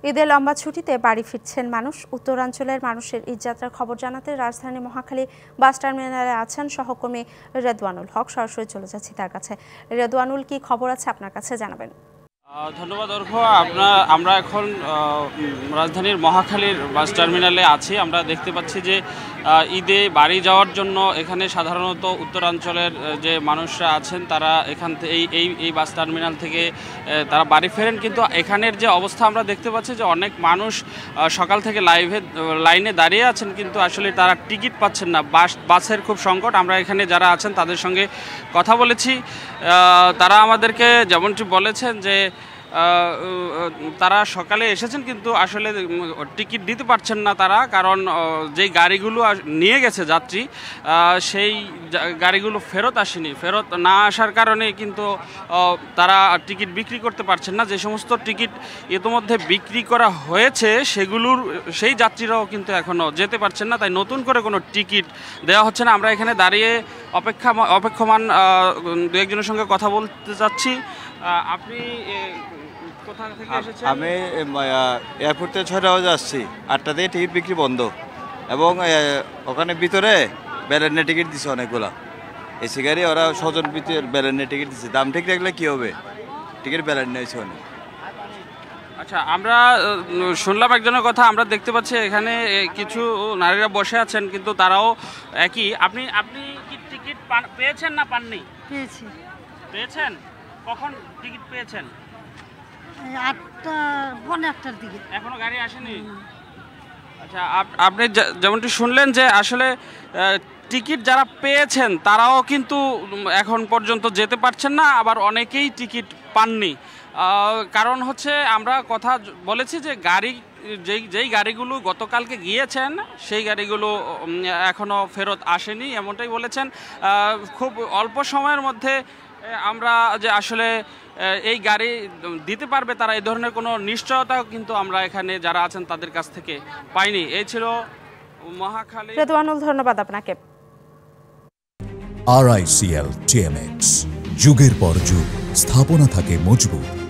ঈদে লম্বা ছুটিতে বাড়ি ফিরছেন মানুষ। উত্তরাঞ্চলের মানুষের ঈদযাত্রার খবর জানাতে রাজধানী মহাখালী বাস টার্মিনালে আছেন সহকর্মী রেদওয়ানুল হক। সরাসরি চলে যাচ্ছি তার কাছে। রেদওয়ানুল, কি খবর আছে আপনার কাছে জানাবেন? ধন্যবাদ অর্ঘ। আমরা এখন রাজধানীর মহাখালীর বাস টার্মিনালে আছি। আমরা দেখতে পাচ্ছি যে ঈদে বাড়ি যাওয়ার জন্য এখানে সাধারণত উত্তরাঞ্চলের যে মানুষরা আছেন তারা এখান থেকে এই বাস টার্মিনাল থেকে তারা বাড়ি ফেরেন, কিন্তু এখানের যে অবস্থা আমরা দেখতে পাচ্ছি যে অনেক মানুষ সকাল থেকে লাইনে দাঁড়িয়ে আছেন, কিন্তু আসলে তারা টিকিট পাচ্ছেন না। বাসের খুব সংকট। আমরা এখানে যারা আছেন তাদের সঙ্গে কথা বলেছি। তারা আমাদেরকে যেমনটি বলেছেন যে তারা সকালে এসেছেন কিন্তু আসলে টিকিট দিতে পারছেন না তারা, কারণ যেই গাড়িগুলো নিয়ে গেছে যাত্রী সেই গাড়িগুলো ফেরত আসেনি। ফেরত না আসার কারণে কিন্তু তারা টিকিট বিক্রি করতে পারছেন না। যে সমস্ত টিকিট ইতিমধ্যে বিক্রি করা হয়েছে সেই যাত্রীরাও কিন্তু এখনও যেতে পারছেন না, তাই নতুন করে কোনো টিকিট দেওয়া হচ্ছে না। আমরা এখানে দাঁড়িয়ে অপেক্ষমান দু একজনের সঙ্গে কথা বলতে চাচ্ছি। আপনি কোথা থেকে এসেছেন? আমি এয়ারপোর্ট থেকে 6টা বাজে আসছি, 8টা থেকে টিকিট বিক্রি বন্ধ, এবং ওখানে ভিতরে ব্যালেন্সে টিকিট দিচ্ছে অনেকগুলা। এসি গাড়ি ওরা স্বজন ব্যালেন্সে টিকিট দিচ্ছে। দাম ঠিক রাখলে কি হবে, টিকিট ব্যালেন্স নিয়েছে অনেক। আচ্ছা, আমরা শুনলাম একজনের কথা। আমরা দেখতে পাচ্ছি এখানে কিছু নারীরা বসে আছেন, কিন্তু তারাও একই। আপনি কি টিকিট পেয়েছেন না পাননি? পেয়েছেন। কখন টিকিট পেয়েছেন? 8:15টার দিকে। এখনো গাড়ি আসেনি? আচ্ছা, আপনি যেমনটি শুনলেন যে আসলে টিকিট যারা পেয়েছেন তারাও কিন্তু এখন পর্যন্ত যেতে পারছেন না, আবার অনেকেই টিকিট পাননি। কারণ হচ্ছে আমরা কথা বলেছি যে যেই গাড়িগুলো গতকালকে গিয়েছেন সেই গাড়িগুলো এখনও ফেরত আসেনি, এমনটাই বলেছেন। খুব অল্প সময়ের মধ্যে আমরা যে আসলে এই গাড়ি দিতে পারবে তারা, এই ধরনের কোনো নিশ্চয়তাও কিন্তু আমরা এখানে যারা আছেন তাদের কাছ থেকে পাইনি। এই ছিল মহাখালী। রেদওয়ানুল, ধন্যবাদ আপনাকে। RICL TMX, যুগের পর যুগ স্থাপনা থাকে মজবুত।